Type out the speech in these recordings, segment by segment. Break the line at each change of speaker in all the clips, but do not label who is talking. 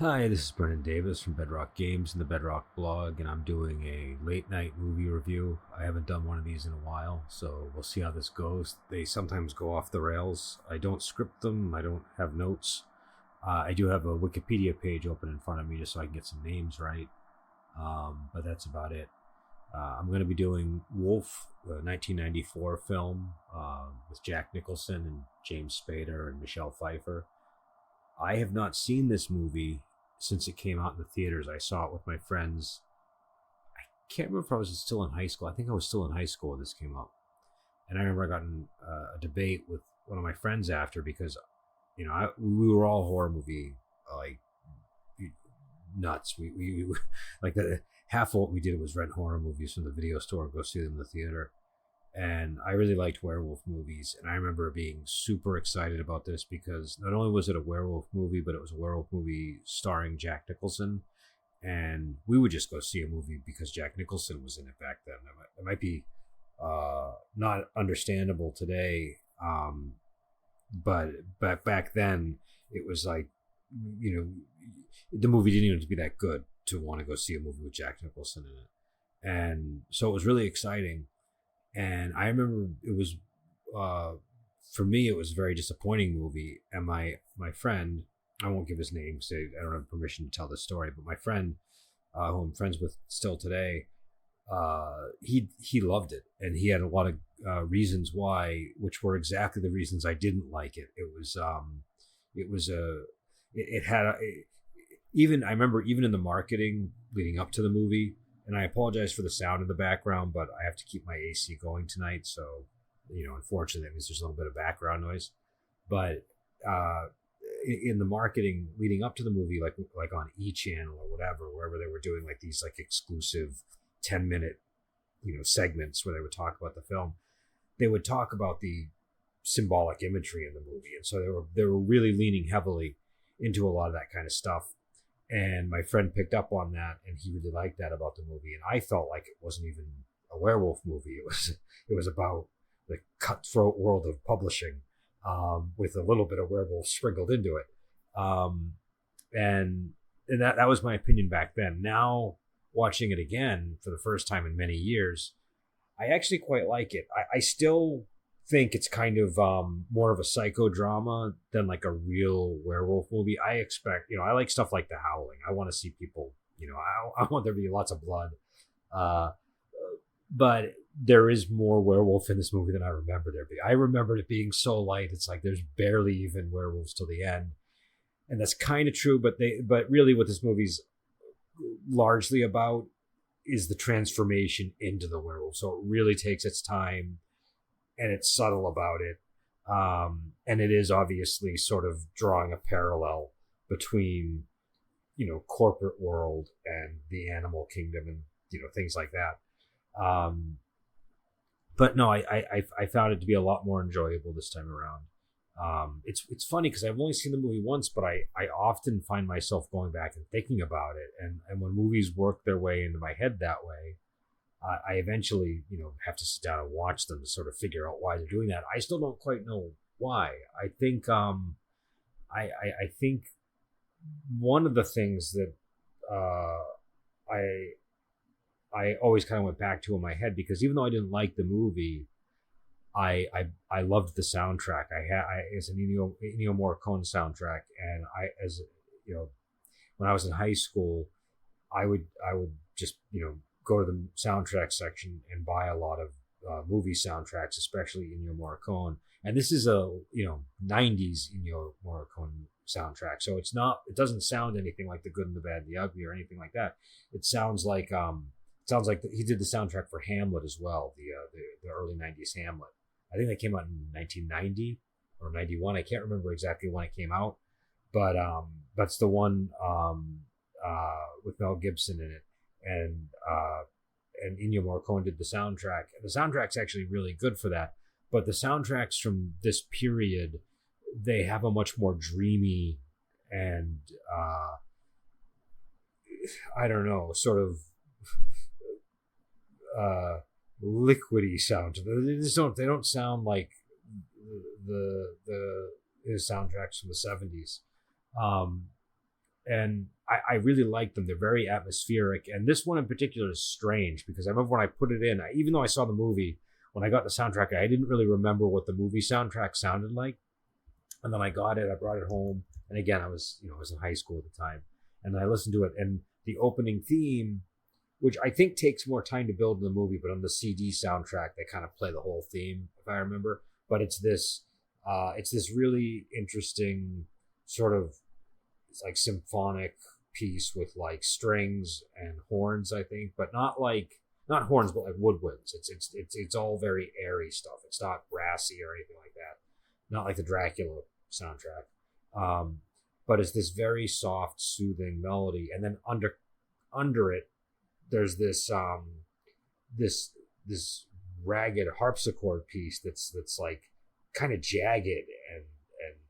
Hi, this is Brennan Davis from Bedrock Games and the Bedrock blog, and I'm doing a late night movie review. I haven't done one of these in a while, so we'll see how this goes. They sometimes go off the rails. I don't script them, I don't have notes. I do have a Wikipedia page open in front of me just so I can get some names right, but that's about it. I'm going to be doing Wolf, the 1994 film with Jack Nicholson and James Spader and Michelle Pfeiffer. I have not seen this movie since it came out in the theaters. I saw it with my friends. I can't remember if I was still in high school. I think I was still in high school when this came out. And I remember I got in a debate with one of my friends after because, we were all horror movie like nuts. We like half of what we did was rent horror movies from the video store and go see them in the theater. And I really liked werewolf movies, and I remember being super excited about this because not only was it a werewolf movie, but it was a werewolf movie starring Jack Nicholson, and we would just go see a movie because Jack Nicholson was in it back then. It might be not understandable today, but back then it was like, the movie didn't even have to be that good to want to go see a movie with Jack Nicholson in it, and so it was really exciting. And I remember it was, for me, it was a very disappointing movie. And my friend, I won't give his name, so I don't have permission to tell this story, but my friend, who I'm friends with still today, he loved it, and he had a lot of reasons why, which were exactly the reasons I didn't like it. It had even I remember even in the marketing leading up to the movie. And I apologize for the sound in the background, but I have to keep my AC going tonight. So, unfortunately, that means there's a little bit of background noise. But in the marketing leading up to the movie, like on E Channel or whatever, wherever they were doing like these like exclusive 10-minute, segments where they would talk about the film, they would talk about the symbolic imagery in the movie, and so they were really leaning heavily into a lot of that kind of stuff. And my friend picked up on that, and he really liked that about the movie. And I felt like it wasn't even a werewolf movie. It was about the cutthroat world of publishing, with a little bit of werewolf sprinkled into it. And that was my opinion back then. Now, watching it again for the first time in many years, I actually quite like it. I still think it's kind of more of a psychodrama than like a real werewolf movie. I expect, I like stuff like The Howling. I want to see people, I want there to be lots of blood. Uh, but there is more werewolf in this movie than I remember there being. I remembered it being so light. It's like there's barely even werewolves till the end. And that's kind of true, but really what this movie's largely about is the transformation into the werewolf. So it really takes its time, and it's subtle about it. And it is obviously sort of drawing a parallel between, corporate world and the animal kingdom and, things like that. But no, I found it to be a lot more enjoyable this time around. It's funny because I've only seen the movie once, but I often find myself going back and thinking about it. And when movies work their way into my head that way, I eventually, have to sit down and watch them to sort of figure out why they're doing that. I still don't quite know why. I think, I think one of the things that I always kind of went back to in my head, because even though I didn't like the movie, I loved the soundtrack. It's an Ennio Morricone soundtrack, and when I was in high school, I would just go to the soundtrack section and buy a lot of movie soundtracks, especially Ennio Morricone. And this is a 90s Ennio Morricone soundtrack, so it doesn't sound anything like The Good and the Bad and the Ugly or anything like that. It sounds like he did the soundtrack for Hamlet as well, the early 90s Hamlet. I think that came out in 1990 or 91. I can't remember exactly when it came out, but that's the one with Mel Gibson in it, and Ennio Morricone did the soundtrack. And the soundtrack's actually really good for that. But the soundtracks from this period, they have a much more dreamy and I don't know, sort of liquidy sound. They don't sound like the soundtracks from the 70s. and I really like them. They're very atmospheric, and this one in particular is strange because I remember when I put it in, even though I saw the movie, when I got the soundtrack, I didn't really remember what the movie soundtrack sounded like. And then I got it, I brought it home, and again, I was in high school at the time, and I listened to it, and the opening theme, which I think takes more time to build in the movie, but on the CD soundtrack, they kind of play the whole theme, if I remember. But it's this really interesting sort of, it's like symphonic piece with like strings and horns, I think, but not horns, but like woodwinds. It's all very airy stuff. It's not brassy or anything like that. Not like the Dracula soundtrack. But it's this very soft, soothing melody, and then under it, there's this this ragged harpsichord piece that's like kind of jagged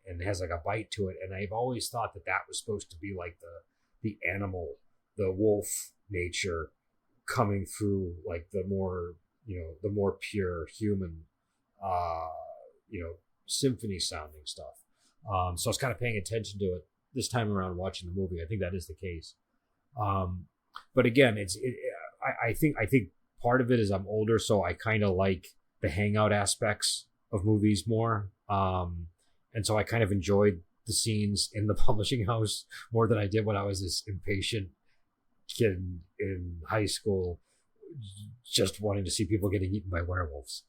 and has like a bite to it. And I've always thought that was supposed to be like the animal, the wolf nature coming through, like the more pure human, symphony sounding stuff. So I was kind of paying attention to it this time around watching the movie. I think that is the case. But again, I think part of it is I'm older, so I kind of like the hangout aspects of movies more. And so I kind of enjoyed the scenes in the publishing house more than I did when I was this impatient kid in high school, just wanting to see people getting eaten by werewolves.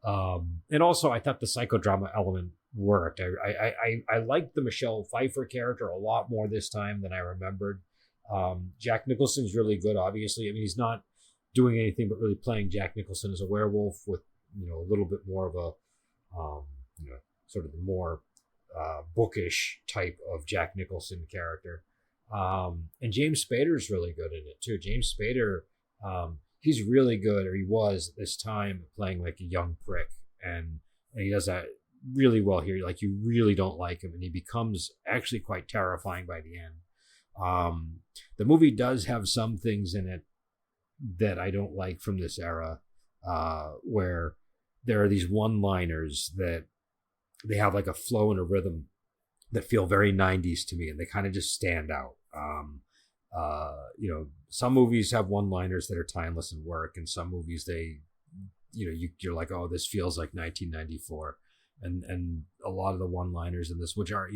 And also, I thought the psychodrama element worked. I liked the Michelle Pfeiffer character a lot more this time than I remembered. Jack Nicholson's really good, obviously. I mean, he's not doing anything but really playing Jack Nicholson as a werewolf with, a little bit more of a, sort of the more bookish type of Jack Nicholson character. And James Spader's really good in it too. James Spader, he's really good, or he was at this time, playing like a young prick, and he does that really well here. Like, you really don't like him, and he becomes actually quite terrifying by the end. The movie does have some things in it that I don't like from this era, where there are these one-liners that they have like a flow and a rhythm that feel very 90s to me, and they kind of just stand out. Some movies have one-liners that are timeless and work, and some movies you're like, oh, this feels like 1994. And a lot of the one-liners in this, which are,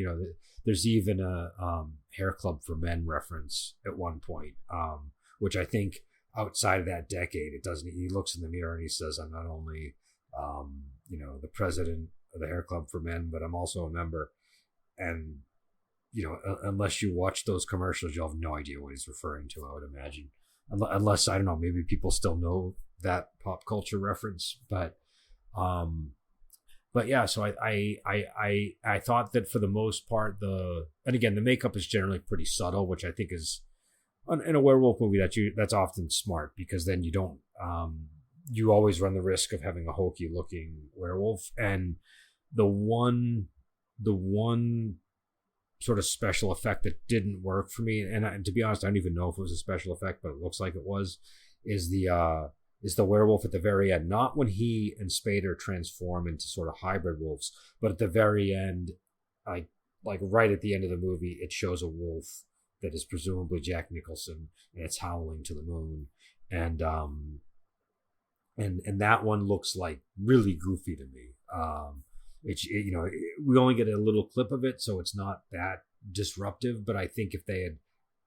there's even a Hair Club for Men reference at one point, which I think outside of that decade, it doesn't. He looks in the mirror and he says, I'm not only, the president of the Hair Club for Men, but I'm also a member. And, unless you watch those commercials, you'll have no idea what he's referring to, I would imagine. Unless, I don't know, maybe people still know that pop culture reference. But yeah, so I thought that for the most part, and again, the makeup is generally pretty subtle, which I think is, in a werewolf movie, that's often smart, because then you don't, you always run the risk of having a hokey looking werewolf. And the one sort of special effect that didn't work for me, and to be honest, I don't even know if it was a special effect, but it looks like it was, is the werewolf at the very end. Not when he and Spader transform into sort of hybrid wolves, but at the very end, like right at the end of the movie, it shows a wolf that is presumably Jack Nicholson, and it's howling to the moon. And that one looks like really goofy to me. We only get a little clip of it, so it's not that disruptive, but I think if they had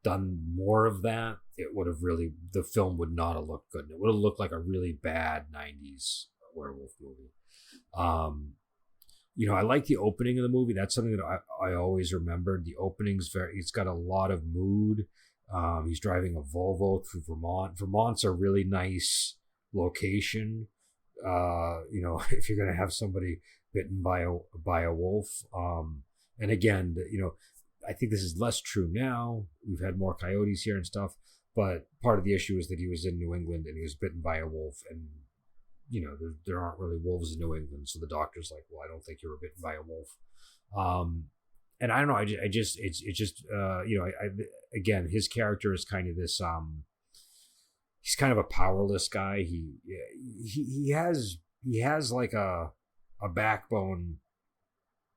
done more of that, it would have really, the film would not have looked good. It would have looked like a really bad 90s werewolf movie. I like the opening of the movie. That's something that I always remembered. The opening's it's got a lot of mood. He's driving a Volvo through Vermont. Vermont's a really nice location. If you're going to have somebody bitten by a wolf. And again, I think this is less true now. We've had more coyotes here and stuff, but part of the issue is that he was in New England and he was bitten by a wolf, and there aren't really wolves in New England, so the doctor's like, well, I don't think you were bitten by a wolf. And I don't know, again, his character is kind of this, he's kind of a powerless guy. He has like a backbone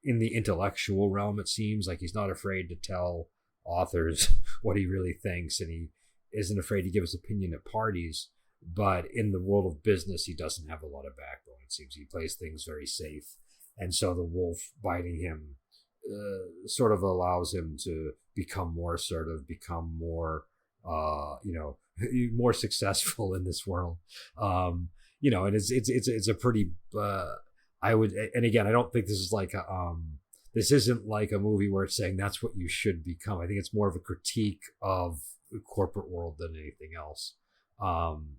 in the intellectual realm. It seems like he's not afraid to tell authors what he really thinks, and he isn't afraid to give his opinion at parties. But in the world of business, he doesn't have a lot of backbone. It seems he plays things very safe, and so the wolf biting him sort of allows him to become more assertive, become more, more successful in this world. And it's a pretty. I would, and again, I don't think this is like this isn't like a movie where it's saying that's what you should become. I think it's more of a critique of the corporate world than anything else. And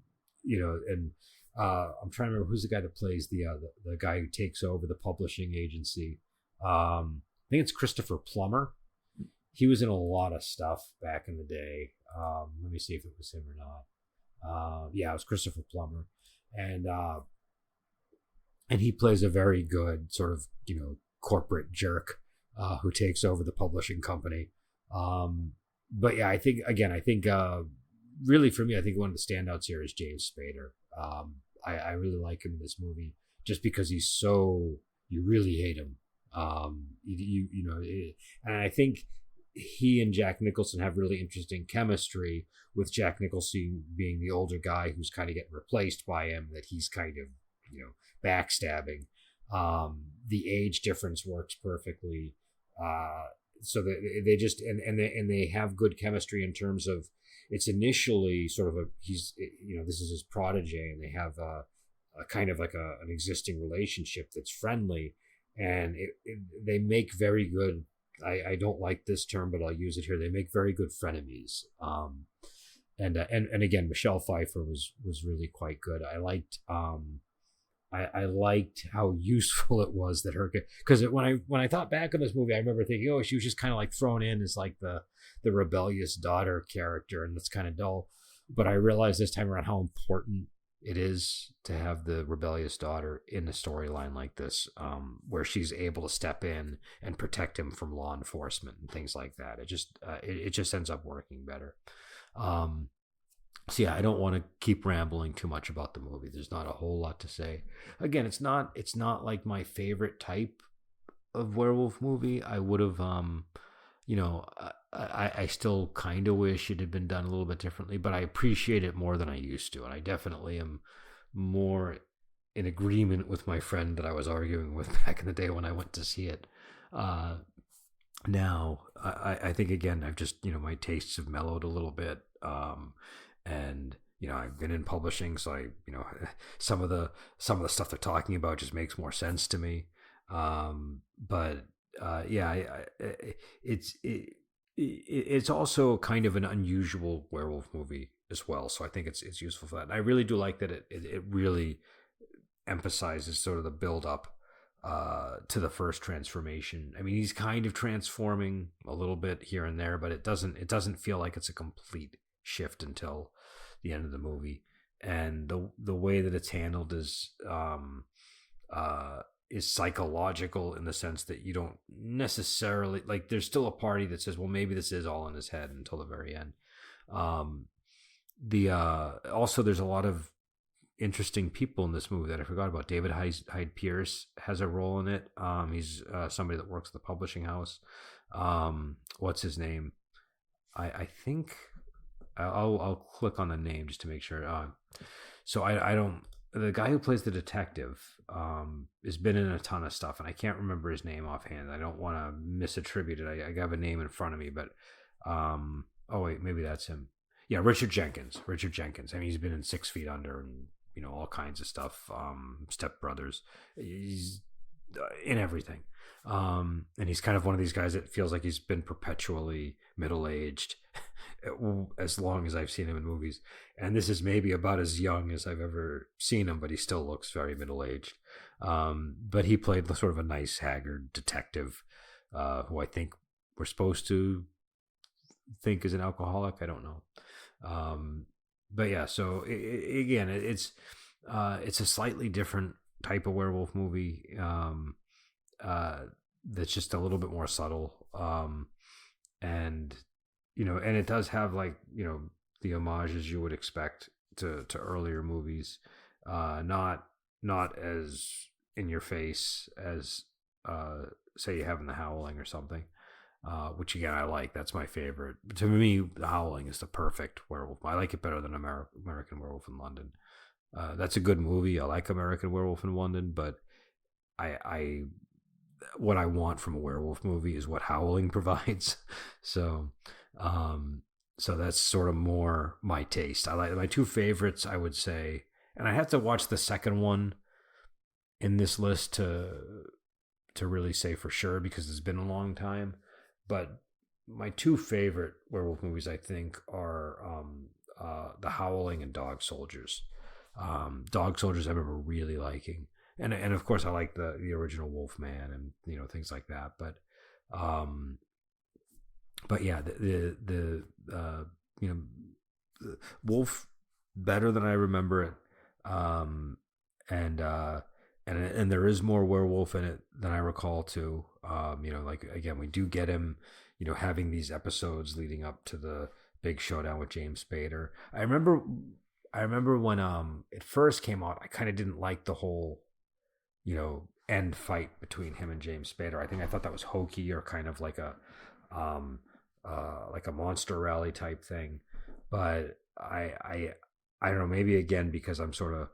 I'm trying to remember who's the guy that plays the guy who takes over the publishing agency. I think it's Christopher Plummer. He was in a lot of stuff back in the day. Let me see if it was him or not. Yeah, it was Christopher Plummer, and he plays a very good sort of corporate jerk who takes over the publishing company. But yeah, I think really for me, I think one of the standouts here is James Spader. I really like him in this movie just because he's so, you really hate him. And I think he and Jack Nicholson have really interesting chemistry, with Jack Nicholson being the older guy who's kind of getting replaced by him, that he's kind of, backstabbing. The age difference works perfectly. So that they just, and they have good chemistry in terms of, it's initially sort of this is his protege, and they have a kind of like an existing relationship that's friendly, and they make very good, I don't like this term, but I'll use it here. They make very good frenemies. And again, Michelle Pfeiffer was really quite good. I liked I liked how useful it was that her, because when I thought back on this movie, I remember thinking, oh, she was just kind of like thrown in as like the rebellious daughter character, and that's kind of dull. But I realized this time around how important it is to have the rebellious daughter in a storyline like this, where she's able to step in and protect him from law enforcement and things like that. It just ends up working better. So yeah, I don't want to keep rambling too much about the movie. There's not a whole lot to say. Again, it's not like my favorite type of werewolf movie. I would have, I still kind of wish it had been done a little bit differently, but I appreciate it more than I used to, and I definitely am more in agreement with my friend that I was arguing with back in the day when I went to see it. Now, I think again, I've just, my tastes have mellowed a little bit. And I've been in publishing, so some of the stuff they're talking about just makes more sense to me. It's also kind of an unusual werewolf movie as well, so I think it's useful for that. And I really do like that it really emphasizes sort of the build up to the first transformation. I mean, he's kind of transforming a little bit here and there, but it doesn't feel like it's a complete shift until the end of the movie. And the way that it's handled is psychological, in the sense that you don't necessarily, like, there's still a party that says, well, maybe this is all in his head, until the very end. Also, there's a lot of interesting people in this movie that I forgot about. David Hyde Pierce has a role in it. He's somebody that works at the publishing house. What's his name? I think I'll click on the name just to make sure. So I don't. The guy who plays the detective has been in a ton of stuff, and I can't remember his name offhand. I don't want to misattribute it. I have a name in front of me, but oh wait, maybe that's him. Yeah, Richard Jenkins. I mean, he's been in 6 Feet Under and all kinds of stuff. Step Brothers. He's in everything. And he's kind of one of these guys that feels like he's been perpetually middle-aged as long as I've seen him in movies. And this is maybe about as young as I've ever seen him, but he still looks very middle-aged. But he played sort of a nice, haggard detective who I think we're supposed to think is an alcoholic. I don't know. But yeah, so it's a slightly different type of werewolf movie. That's just a little bit more subtle. And it does have, like, the homages you would expect to earlier movies. Not as in your face as say you have in The Howling or something. which again I like. That's my favorite. To me, The Howling is the perfect werewolf. I like it better than American Werewolf in London. That's a good movie. I like American Werewolf in London, but I what I want from a werewolf movie is what Howling provides. So, so that's sort of more my taste. I like my two favorites, I would say, and I have to watch the second one in this list to really say for sure because it's been a long time. But my two favorite werewolf movies, I think, are The Howling and Dog Soldiers. Dog Soldiers, I remember really liking, and of course I like the original Wolfman and things like that. But yeah, the Wolf better than I remember it, and there is more werewolf in it than I recall too. Like again, we do get him, having these episodes leading up to the big showdown with James Spader. I remember when it first came out, I kind of didn't like the whole, end fight between him and James Spader. I thought that was hokey or kind of like a monster rally type thing. But I don't know, maybe again because I'm sort of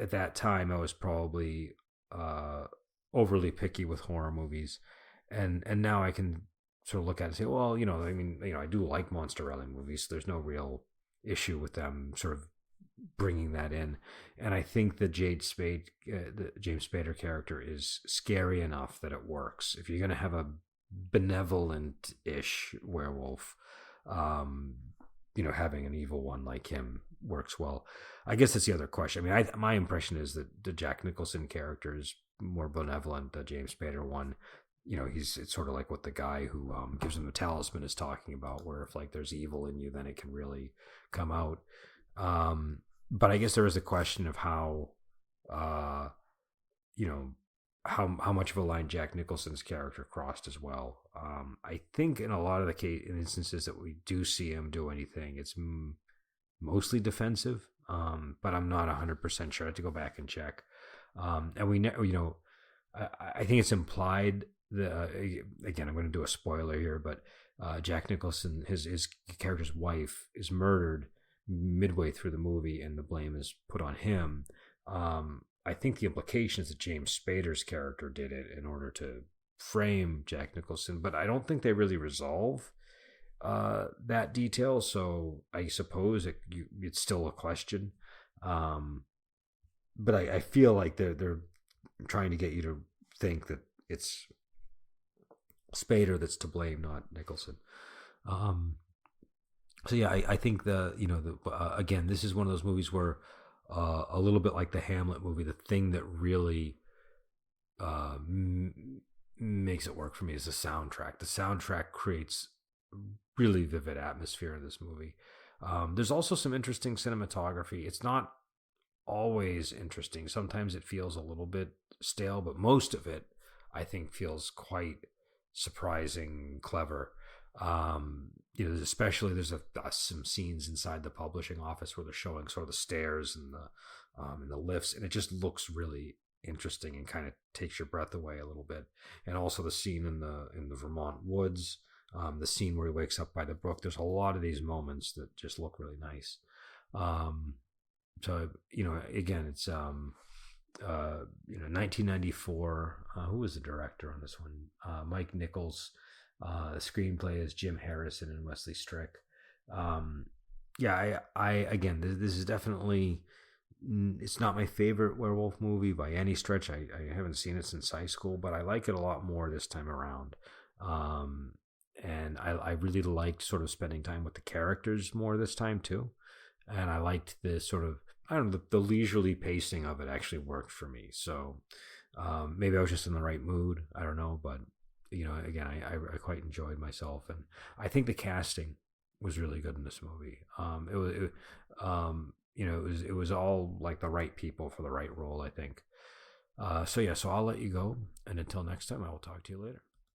at that time I was probably overly picky with horror movies, and now I can sort of look at it and say, well, I do like monster rally movies. So there's no real issue with them sort of bringing that in. And I think the James Spader character is scary enough that it works. If you're going to have a benevolent-ish werewolf, having an evil one like him works well. I guess that's the other question. I mean, my impression is that the Jack Nicholson character is more benevolent. The James Spader one, it's sort of like what the guy who gives him the talisman is talking about, where if like there's evil in you, then it can really come out. But I guess there is a question of how, how much of a line Jack Nicholson's character crossed as well. I think in a lot of the instances that we do see him do anything, it's mostly defensive. But I'm not 100% sure. I have to go back and check. And we know, I think it's implied. Again, I'm going to do a spoiler here, but Jack Nicholson, his character's wife, is murdered midway through the movie, and the blame is put on him. I think the implication is that James Spader's character did it in order to frame Jack Nicholson, but I don't think they really resolve that detail. So I suppose it's still a question. But I feel like they're trying to get you to think that it's Spader that's to blame, not Nicholson. So yeah, I think again, this is one of those movies where a little bit like the Hamlet movie, the thing that really makes it work for me is the soundtrack. The soundtrack creates really vivid atmosphere in this movie. There's also some interesting cinematography. It's not always interesting. Sometimes it feels a little bit stale, but most of it, I think, feels quite surprising, clever. Especially there's some scenes inside the publishing office where they're showing sort of the stairs and the lifts, and it just looks really interesting and kind of takes your breath away a little bit. And also the scene in the Vermont woods, the scene where he wakes up by the brook. There's a lot of these moments that just look really nice. So again, it's 1994. Who was the director on this one? Mike Nichols. The screenplay is Jim Harrison and Wesley Strick. I again, this is definitely, it's not my favorite werewolf movie by any stretch. I haven't seen it since high school, but I like it a lot more this time around. And I really liked sort of spending time with the characters more this time too. And I liked the sort of, I don't know, the leisurely pacing of it actually worked for me. So maybe I was just in the right mood. I don't know, but again, I quite enjoyed myself, and I think the casting was really good in this movie. It was all like the right people for the right role, I think. So I'll let you go, and until next time, I will talk to you later.